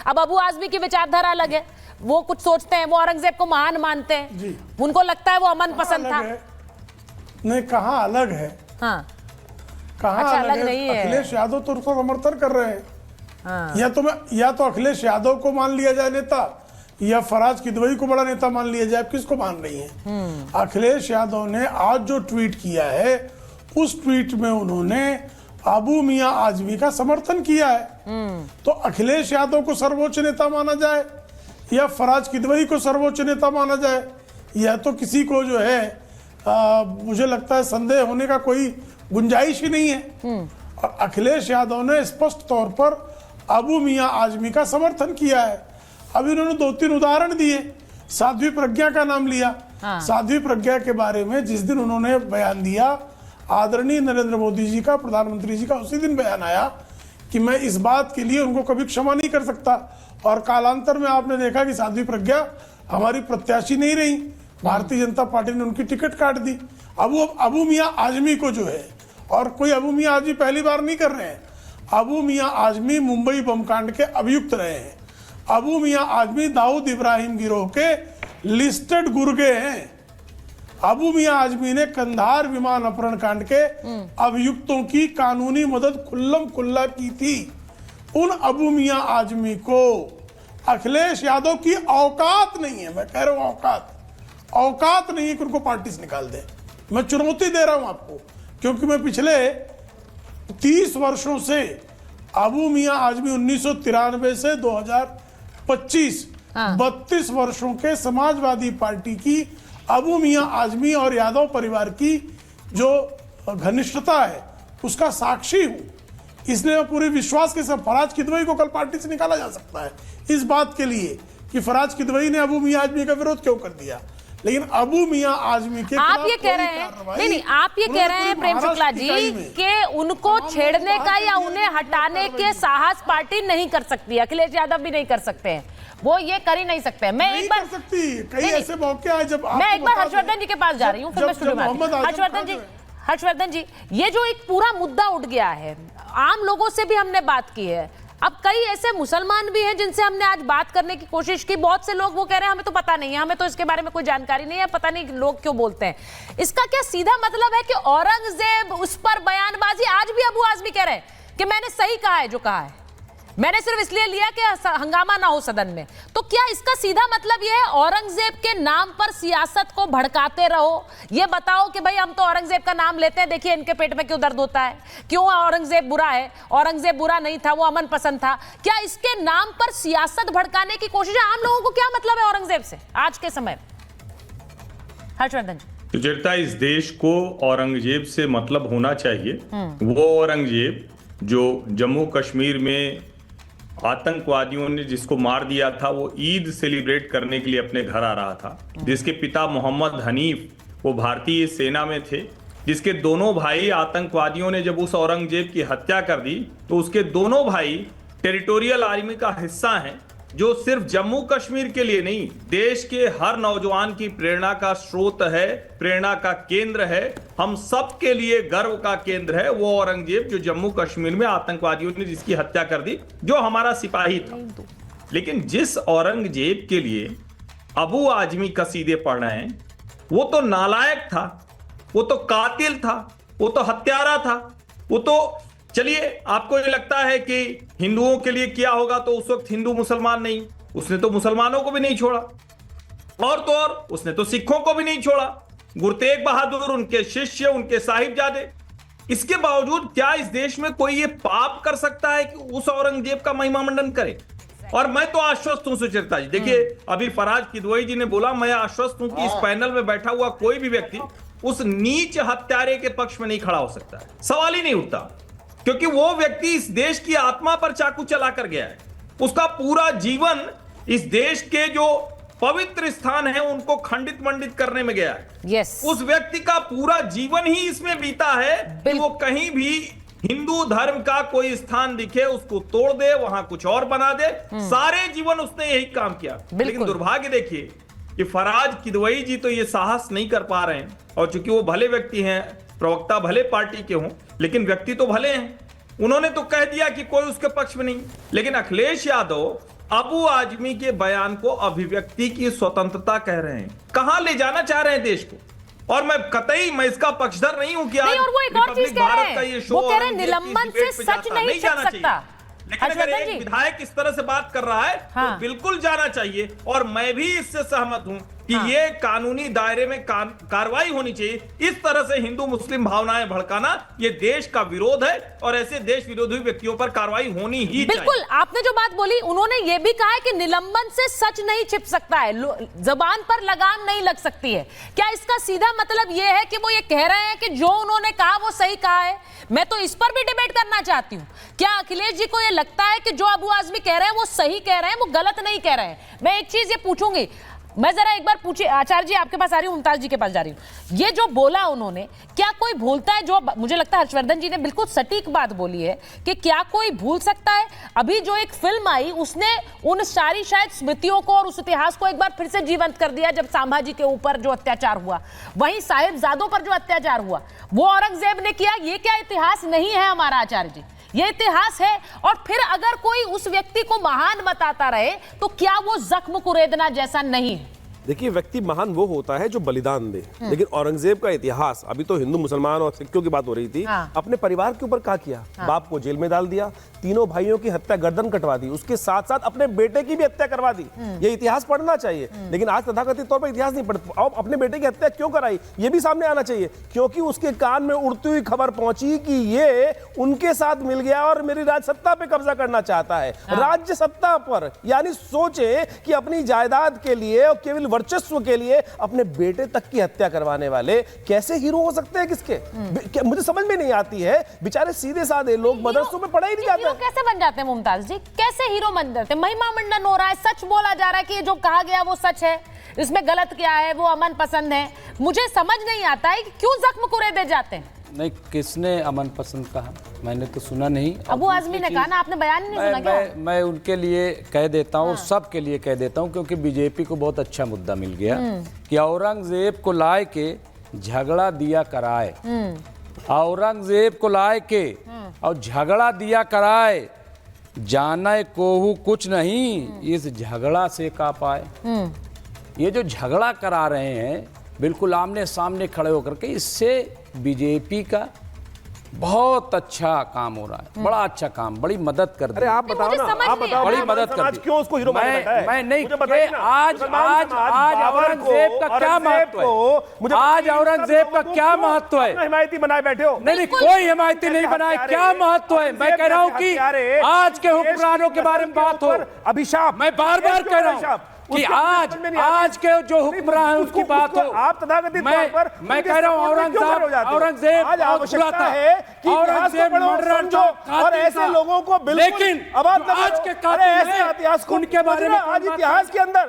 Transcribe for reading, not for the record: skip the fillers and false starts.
अब अबू आजमी की विचारधारा अलग है, वो कुछ सोचते हैं, वो औरंगजेब को महान मानते हैं, उनको लगता है वो अमन पसंद था। नहीं, कहाँ अलग है? हाँ, कहाँ अच्छा, अलग नहीं है। अखिलेश यादव तो उसका समर्थन कर रहे हैं। हाँ। या तो अखिलेश यादव को मान लिया जाए नेता, या फराज किदवई को बड़ा नेता मान लिया जाए। किसको मान रही है? अखिलेश यादव ने आज जो ट्वीट किया है, उस ट्वीट में उन्होंने अबू मियां आजमी का समर्थन किया है। तो अखिलेश यादव को सर्वोच्च नेता माना जाए या फराज किदवई को सर्वोच्च नेता माना जाए, यह तो किसी को जो है मुझे लगता है संदेह होने का कोई गुंजाइश ही नहीं है। और अखिलेश यादव ने स्पष्ट तौर पर अबू मियां आजमी का समर्थन किया है। अभी उन्होंने 2-3 उदाहरण दिए, साध्वी प्रज्ञा का नाम लिया। साध्वी प्रज्ञा के बारे में जिस दिन उन्होंने बयान दिया, आदरणीय नरेंद्र मोदी जी का, प्रधानमंत्री जी का उसी दिन बयान आया कि मैं इस बात के लिए उनको कभी क्षमा नहीं कर सकता। और कालांतर में आपने देखा कि साध्वी प्रज्ञा हमारी प्रत्याशी नहीं रही, भारतीय जनता पार्टी ने उनकी टिकट काट दी। अबू मियां आजमी को जो है, और कोई अबू मियां आजमी पहली बार नहीं कर रहे हैं, अबू मियां आजमी मुंबई बम कांड के अभियुक्त रहे हैं। अबू मियां आजमी दाऊद इब्राहिम गिरोह के लिस्टेड गुर्गे हैं। अबू मियां आजमी ने कंधार विमान अपहरण कांड के अभियुक्तों की कानूनी मदद खुल्लम खुल्ला की थी। उन अबू मियां आजमी को अखिलेश यादव की औकात नहीं है, मैं कह रहा हूं औकात नहीं है कि उनको पार्टी से निकाल दे। मैं चुनौती दे रहा हूं आपको, क्योंकि मैं पिछले 30 वर्षों से अबू मियां आजमी 1993 से 2025 32 वर्षों के समाजवादी पार्टी की अबू मियां आजमी और यादव परिवार की जो घनिष्ठता है उसका साक्षी हूं। इसलिए मैं पूरे विश्वास के साथ फराज किदवई को कल पार्टी से निकाला जा सकता है इस बात के लिए कि फराज किदवई ने अबू मियां आजमी का विरोध क्यों कर दिया। लेकिन अबू मियां आजमी के आप ये कह रहे हैं, नहीं, आप ये कह रहे हैं प्रेम शुक्ला जी कि उनको छेड़ने का या उन्हें हटाने के साहस पार्टी नहीं कर सकती, अखिलेश यादव भी नहीं कर सकते हैं, वो ये कर ही नहीं सकते। मैं एक बार कई ऐसे मौके आए जब मैं एक बार हर्षवर्धन जी के पास जा रही हूँ, फिर मैं स्टूडियो में हर्षवर्धन जी, ये जो एक पूरा मुद्दा उठ गया है, आम लोगों से भी हमने बात की है, अब कई ऐसे मुसलमान भी हैं जिनसे हमने आज बात करने की कोशिश की, बहुत से लोग वो कह रहे हैं हमें तो पता नहीं है, हमें तो इसके बारे में कोई जानकारी नहीं है, पता नहीं लोग क्यों बोलते हैं। इसका क्या सीधा मतलब है कि औरंगजेब उस पर बयानबाजी, आज भी अबू आजमी कह रहे हैं कि मैंने सही कहा है जो कहा है, मैंने सिर्फ इसलिए लिया कि हंगामा ना हो सदन में। तो क्या इसका सीधा मतलब यह है औरंगजेब के नाम पर सियासत को भड़काते रहो, ये बताओ कि भाई हम तो औरंगजेब का नाम लेते हैं, देखिए इनके पेट में क्यों दर्द होता है, क्यों औरंगजेब बुरा है, औरंगजेब बुरा नहीं था, वो अमन पसंद था। क्या इसके नाम पर सियासत भड़काने की कोशिश है? आम लोगों को क्या मतलब है औरंगजेब से आज के समय? हर्षवर्धन जी, सुचरिता, इस देश को औरंगजेब से मतलब होना चाहिए। वो औरंगजेब जो जम्मू कश्मीर में आतंकवादियों ने जिसको मार दिया था, वो ईद सेलिब्रेट करने के लिए अपने घर आ रहा था, जिसके पिता मोहम्मद हनीफ वो भारतीय सेना में थे, जिसके दोनों भाई आतंकवादियों ने जब उस औरंगजेब की हत्या कर दी तो उसके दोनों भाई टेरिटोरियल आर्मी का हिस्सा हैं, जो सिर्फ जम्मू कश्मीर के लिए नहीं, देश के हर नौजवान की प्रेरणा का स्रोत है, प्रेरणा का केंद्र है, हम सब के लिए गर्व का केंद्र है। वो औरंगजेब जो जम्मू कश्मीर में आतंकवादियों ने जिसकी हत्या कर दी, जो हमारा सिपाही था। लेकिन जिस औरंगजेब के लिए अबू आजमी कसीदे पढ़ रहे हैं, वो तो नालायक था, वो तो कातिल था, वो तो हत्यारा था, वो तो, चलिए आपको ये लगता है कि हिंदुओं के लिए किया होगा, तो उस वक्त हिंदू मुसलमान नहीं, उसने तो मुसलमानों को भी नहीं छोड़ा, और तो और उसने तो सिखों को भी नहीं छोड़ा, गुरु तेग बहादुर, उनके शिष्य, उनके साहिबजादे। इसके बावजूद क्या इस देश में कोई ये पाप कर सकता है कि उस औरंगजेब का महिमा मंडन करे? और मैं तो आश्वस्त हूं सुचरिता जी, देखिए अभी फराज किदवई जी ने बोला, मैं आश्वस्त हूं कि इस पैनल में बैठा हुआ कोई भी व्यक्ति उस नीच हत्यारे के पक्ष में नहीं खड़ा हो सकता है, सवाल ही नहीं उठता, क्योंकि वो व्यक्ति इस देश की आत्मा पर चाकू चला कर गया है। उसका पूरा जीवन इस देश के जो पवित्र स्थान है उनको खंडित मंडित करने में गया है। उस व्यक्ति का पूरा जीवन ही इसमें बीता है कि वो कहीं भी हिंदू धर्म का कोई स्थान दिखे उसको तोड़ दे, वहां कुछ और बना दे। सारे जीवन उसने यही काम किया। लेकिन दुर्भाग्य देखिए कि फराज किदवई जी तो ये साहस नहीं कर पा रहे हैं, और चूंकि वो भले व्यक्ति हैं, प्रवक्ता भले पार्टी के हों, लेकिन व्यक्ति तो भले हैं, उन्होंने तो कह दिया कि कोई उसके पक्ष में नहीं। लेकिन अखिलेश यादव अबू आजमी के बयान को अभिव्यक्ति की स्वतंत्रता कह रहे हैं। कहां ले जाना चाह रहे हैं देश को? और मैं इसका पक्षधर नहीं हूं कि आज नहीं, और वो एक और चीज कह रहे हैं, वो कह रहे हैं निलंबन से सच नहीं छिप सकता। लेकिन अगर एक विधायक इस तरह से बात कर रहा है तो बिल्कुल जाना चाहिए, और मैं भी इससे सहमत हूं कि ये कानूनी दायरे में कार्रवाई होनी चाहिए। इस तरह से हिंदू मुस्लिम भावनाएं भड़काना ये देश का विरोध है, और ऐसे देश विरोधी व्यक्तियों पर कार्रवाई होनी ही चाहिए। बिल्कुल, आपने जो बात बोली, उन्होंने ये भी कहा है कि निलंबन से सच नहीं छिप सकता है, जबान पर लगाम नहीं लग सकती है। क्या इसका सीधा मतलब ये है कि वो ये कह रहे हैं कि जो उन्होंने कहा वो सही कहा है? मैं तो इस पर भी डिबेट करना चाहती हूँ। क्या अखिलेश जी को ये लगता है कि जो अबू आजमी कह रहे हैं वो सही कह रहे हैं, वो गलत नहीं कह रहे हैं? मैं एक चीज ये पूछूंगी, मैं जरा एक बार पूछिए, आचार्य जी आपके पास आ रही हूँ, मुमताज जी के पास जा रही हूँ। ये जो बोला उन्होंने, क्या कोई भूलता है? जो मुझे लगता है हर्षवर्धन जी ने बिल्कुल सटीक बात बोली है कि क्या कोई भूल सकता है? अभी जो एक फिल्म आई उसने उन सारी शायद स्मृतियों को और उस इतिहास को एक बार फिर से जीवंत कर दिया। जब संभाजी के ऊपर जो अत्याचार हुआ, वहीं साहिबजादों पर जो अत्याचार हुआ वो औरंगजेब ने किया। ये क्या इतिहास नहीं है हमारा आचार्य जी? ये इतिहास है। और फिर अगर कोई उस व्यक्ति को महान बताता रहे तो क्या वो जख्म कुरेदना जैसा नहीं है? देखिए, व्यक्ति महान वो होता है जो बलिदान दे, लेकिन औरंगजेब का इतिहास, अभी तो हिंदू मुसलमान और सिखों की बात हो रही थी, अपने परिवार के ऊपर क्या किया? बाप को जेल में डाल दिया, तीनों भाइयों की हत्या, गर्दन कटवा दी, उसके साथ साथ अपने बेटे की भी हत्या करवा दी। ये इतिहास पढ़ना चाहिए, लेकिन आज तथाकथित तौर पर इतिहास नहीं पढ़ते। अब अपने बेटे की हत्या क्यों कराई, ये भी सामने आना चाहिए, क्योंकि उसके कान में उड़ती हुई खबर पहुंची कि ये उनके साथ मिल गया और मेरी राजसत्ता पे कब्जा करना चाहता है, राज्य सत्ता पर। यानी सोचे कि अपनी जायदाद के लिए और केवल वर्चस्व के लिए अपने बेटे तक की हत्या करवाने वाले कैसे हीरो हो सकते हैं? किसके? मुझे समझ में नहीं आती है। बेचारे सीधे साधे लोग, मदरसों में पढ़ा ही नहीं जाता। कैसे बन जाते हैं मुमताज जी? कैसे हीरो बन जाते हैं? महिमा मंडन हो रहा है, सच बोला जा रहा है कि ये जो कहा गया वो सच है, इसमें गलत क्या है, वो अमन पसंद है। मुझे समझ नहीं आता है कि क्यों जख्म कुरेदे जाते हैं। नहीं, किसने अमन पसंद कहा? मैंने तो सुना नहीं। अबू आजमी ने कहा ना, आपने बयान नहीं सुना क्या? मैं उनके लिए कह देता हूँ, सबके लिए कह देता हूँ, क्योंकि बीजेपी को बहुत अच्छा मुद्दा मिल गया कि औरंगजेब को लाए के झगड़ा दिया कराए, औरंगजेब को लाए के और झगड़ा दिया कराए, जाने कोहू कुछ नहीं, इस झगड़ा से का पाए। ये जो झगड़ा करा रहे हैं बिल्कुल आमने सामने खड़े होकर के, इससे बीजेपी का बहुत अच्छा काम हो रहा है, बड़ा अच्छा काम, बड़ी मदद कर दी। अरे आप बताओ ना, आप बताओ, बड़ी मदद कर दी। क्यों उसको हीरो माना जाता है? मैं नहीं, मुझे बताइए ना। आज औरंगजेब का क्या महत्व है? आज औरंगजेब का क्या महत्व है? हिमायती बनाए बैठे हो। नहीं, कोई हिमायती नहीं बनाए, क्या महत्व है? मैं कह रहा हूँ कि आज के हुक्मरानों के बारे में बात हो, अभिशाप, मैं बार बार कह रहा हूँ कि आज के जो हुक्मरान है उसकी बात हो। आप तथाकथित तौर पर मैं कह रहा हूँ औरंगजेब और ऐसे लोगों को बिल्कुल, लेकिन आज के इतिहास के अंदर